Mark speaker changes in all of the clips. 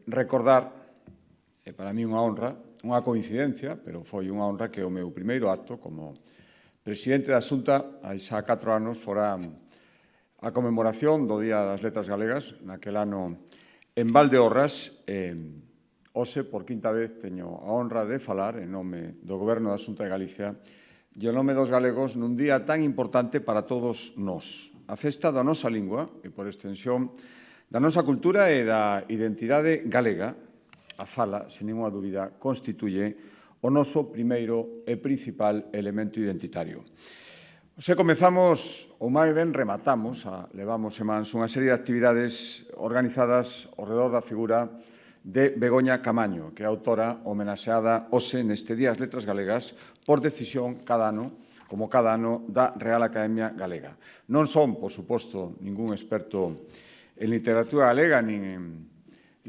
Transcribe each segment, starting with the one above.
Speaker 1: recordar, para mí unha honra, unha coincidencia, pero foi unha honra que o meu primeiro acto como presidente da Xunta, hai xa 4 anos, fora a conmemoración do Día das Letras Galegas, naquel ano en Valdeorras. Hoxe, por quinta vez, teño a honra de falar en nome do Goberno da Xunta de Galicia e en nome dos galegos nun día tan importante para todos nós. A festa da nosa lingua e, por extensión, da nosa cultura e da identidade galega. A fala, sen ninguna dúbida, constituye o noso primeiro e principal elemento identitario. Hoxe comezamos, ou máis ben rematamos, levamos semanas unha serie de actividades organizadas ao redor da figura de Begoña Camaño, que é autora homenaxeada hoxe neste Día das Letras Galegas por decisión cada ano, como cada ano, da Real Academia Galega. Non son, por suposto, ningún experto en literatura galega nin en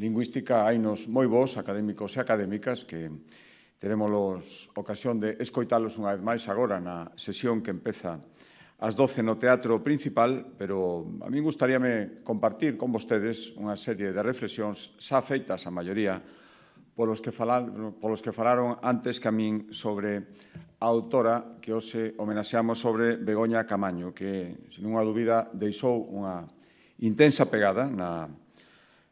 Speaker 1: lingüística, hainos moi bons académicos e académicas que teremos ocasión de escoitalos unha vez máis agora na sesión que empeza ás 12 no Teatro Principal, pero a min gustaríame compartir con vostedes unha serie de reflexións xa feitas a maioría polos que falaron antes que a min sobre a autora que hoxe homenaxeamos sobre Begoña Camaño, que, sen unha dúbida, deixou unha intensa pegada na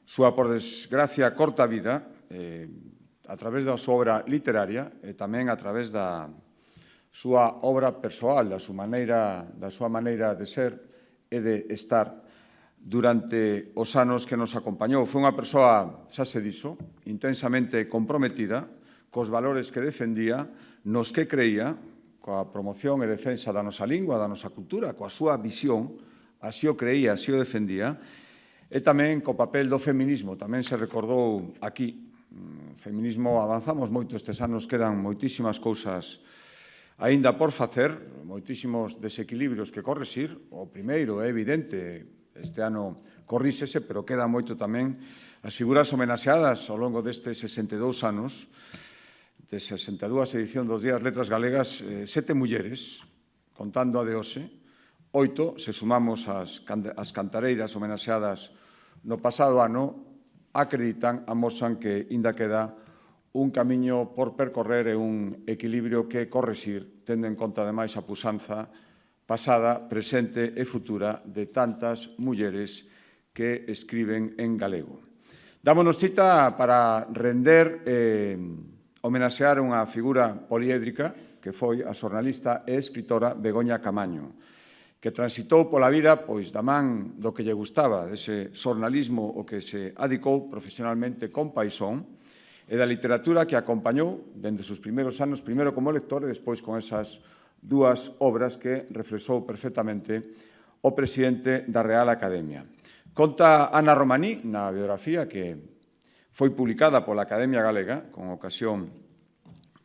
Speaker 1: súa, por desgracia, corta vida, a través da súa obra literaria e tamén a través da súa obra persoal, da súa maneira de ser e de estar durante os anos que nos acompañou. Foi unha persoa, xa se dixo, intensamente comprometida cos valores que defendía, nos que creía, coa promoción e defensa da nosa lingua, da nosa cultura, coa súa visión, así o creía, así o defendía, e tamén co papel do feminismo. Tamén se recordou aquí. Feminismo, avanzamos moito estes anos, quedan moitísimas cousas aínda por facer, moitísimos desequilibrios que corrixir. O primeiro é evidente, este ano corríxese, pero queda moito tamén. As figuras homenaxeadas ao longo destes 62 anos, de 62 edición dos Días Letras Galegas, 7 mulleres, contando a de hoxe, 8, se sumamos as cantareiras homenaxeadas no pasado ano, acreditan, amosan que ainda queda un camiño por percorrer e un equilibrio que corrixir, tendo en conta, ademais, a puxanza pasada, presente e futura de tantas mulleres que escriben en galego. Dámonos cita para render homenaxear unha figura poliédrica que foi a xornalista e escritora Begoña Camaño, que transitou pola vida da man do que lle gustaba, dese xornalismo o que se adicou profesionalmente con paixón, e da literatura que acompañou dende os seus primeiros anos, primeiro como lector e despois con esas dúas obras que reflexou perfectamente o presidente da Real Academia. Conta Ana Romaní, na biografía que foi publicada pola Academia Galega, con ocasión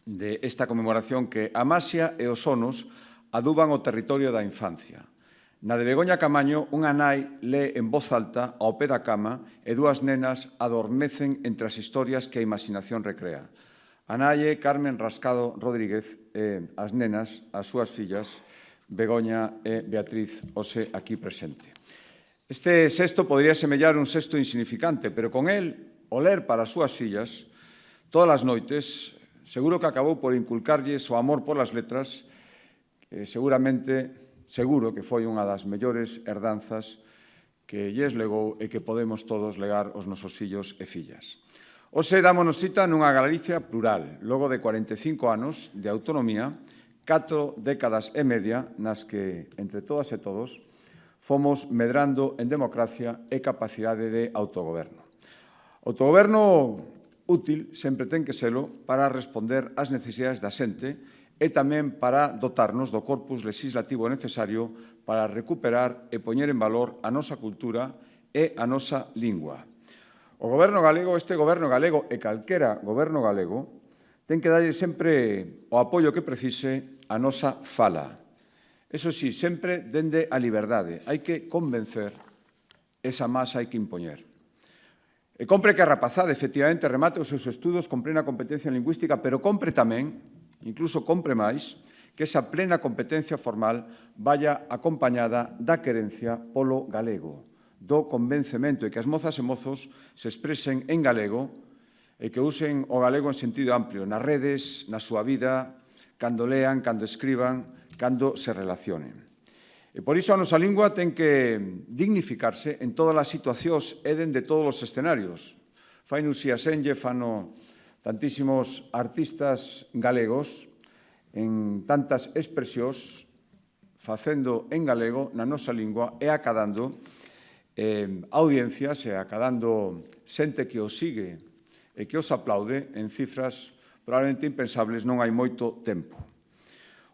Speaker 1: desta conmemoración, que a maxia e os sonos aduban o territorio da infancia. Na de Begoña Camaño, unha nai lee en voz alta ao pé da cama e dúas nenas adormecen entre as historias que a imaginación recrea. A nai é Carmen Rascado Rodríguez e as nenas, as súas fillas, Begoña e Beatriz, hoxe aquí presente. Este sexto podría semellar un sexto insignificante, pero con el, o ler para as súas fillas, todas as noites, seguro que acabou por inculcarlles o amor por as letras, seguro que foi unha das mellores herdanzas que lles legou e que podemos todos legar aos nosos fillos e fillas. Hoxe dámonos cita nunha Galicia plural, logo de 45 anos de autonomía, 4 décadas e media nas que, entre todas e todos, fomos medrando en democracia e capacidade de autogoberno. Autogoberno útil sempre ten que selo para responder ás necesidades da xente e tamén para dotarnos do corpus legislativo necesario para recuperar e poñer en valor a nosa cultura e a nosa lingua. O goberno galego, este goberno galego e calquera goberno galego, ten que darlle sempre o apoio que precise a nosa fala. Eso sí, sempre dende a liberdade. Hai que convencer, esa masa hai que impoñer. E compre que a rapazada, efectivamente, remate os seus estudos con plena competencia lingüística, pero compre tamén, incluso compre máis, que esa plena competencia formal vaya acompañada da querencia polo galego, do convencemento e que as mozas e mozos se expresen en galego e que usen o galego en sentido amplio, nas redes, na súa vida, cando lean, cando escriban, cando se relacionen. E por iso a nosa lingua ten que dignificarse en todas as situacións e dende todos os escenarios. Faino Uxía Senlle, fano tantísimos artistas galegos en tantas expresións facendo en galego na nosa lingua e acadando audiencias e acadando xente que os sigue e que os aplaude en cifras probablemente impensables non hai moito tempo.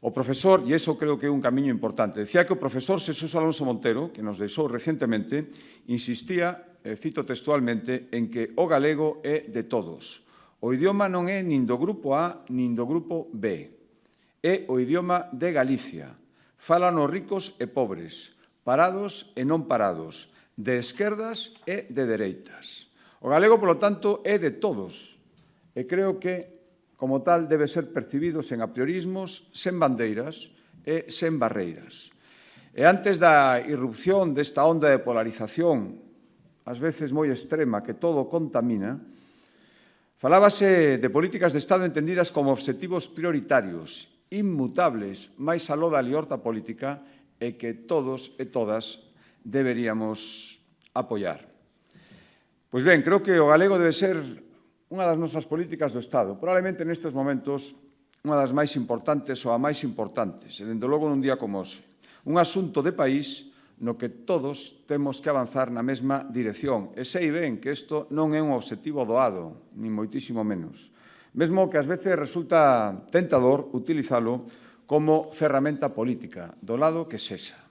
Speaker 1: O profesor, e iso creo que é un camiño importante, decía que o profesor Xesús Alonso Montero, que nos deixou recientemente, insistía, cito textualmente, en que o galego é de todos. O idioma non é nin do grupo A nin do grupo B. É o idioma de Galicia. Falan os ricos e pobres, parados e non parados, de esquerdas e de dereitas. O galego, polo tanto, é de todos. E creo que, como tal, debe ser percibido sen apriorismos, sen bandeiras e sen barreiras. E antes da irrupción desta onda de polarización, ás veces moi extrema, que todo contamina, falábase de políticas de Estado entendidas como obxectivos prioritarios, inmutables, máis aló da liorta política e que todos e todas deberíamos apoiar. Pois ben, creo que o galego debe ser unha das nosas políticas do Estado, probablemente nestes momentos unha das máis importantes ou a máis importantes, e dende logo nun día como hoxe. Un asunto de país no que todos temos que avanzar na mesma dirección. E sei ben que isto non é un obxectivo doado, nin moitísimo menos. Mesmo que ás veces resulta tentador utilizalo como ferramenta política, do lado que sexa.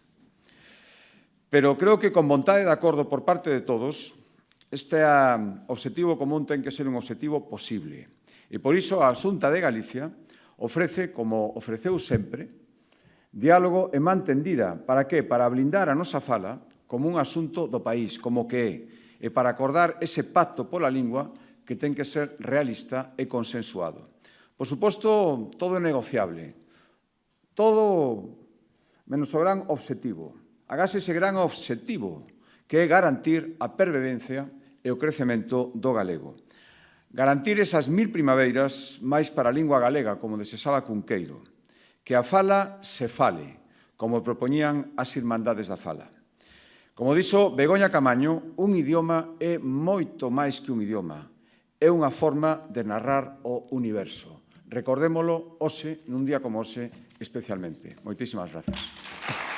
Speaker 1: Pero creo que con vontade de acordo por parte de todos, este obxectivo común ten que ser un obxectivo posible. E por iso a Xunta de Galicia ofrece, como ofreceu sempre, diálogo e man tendida. Para que? Para blindar a nosa fala como un asunto do país, como que é, e para acordar ese pacto pola lingua que ten que ser realista e consensuado. Por suposto, todo é negociable. Todo menos o gran obxectivo. Agás ese gran obxectivo, que é garantir a pervivencia e o crecemento do galego. Garantir esas 1000 primaveiras máis para a lingua galega, como desexaba Cunqueiro. Que a fala se fale, como propoñían as Irmandades da Fala. Como dixo Begoña Camaño, un idioma é moito máis que un idioma. É unha forma de narrar o universo. Recordémolo hoxe, nun día como hoxe, especialmente. Moitísimas grazas.